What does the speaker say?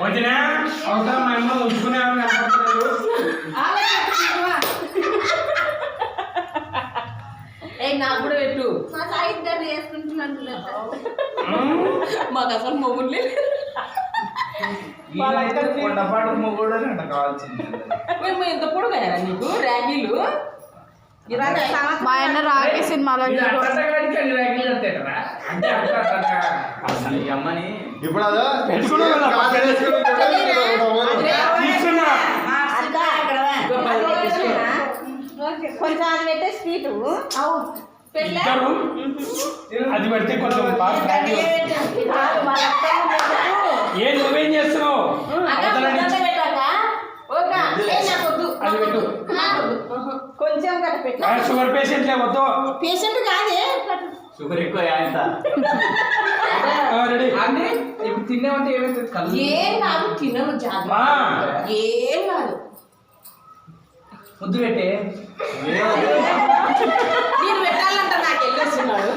వదినా అవసరం మా అమ్మ ఉంచుకునే నాకు కూడా పెట్టు. మా సాయిత్ గారు చేసుకుంటున్నాను. మాకు అసలు మొగుడు లేదు. మేము ఎంత పొడుగాయా నీకు ర్యాగీలు? మా ఆయన రాఖీ సినిమాలో ఇప్పుడు కొంచెం అది పెట్టే స్వీటు అది పెడితే కొంచెం ఏం నువ్వేం చేస్తున్నావు? అది పెట్టు. కొంచెం కదా పెట్టు. షుగర్ పేషెంట్లే వద్దు. పేషెంట్ కాదే షుగర్ ఎక్కువ రెడీ. ఇప్పుడు తిన్నామంటే ఏమైతుంది? ఏం కాదు, తినను జాగ్రత్త. ఏం కాదు. ముద్దు పెట్టే నేను పెట్టాలంట నాకు వెళ్ళొస్తున్నాడు.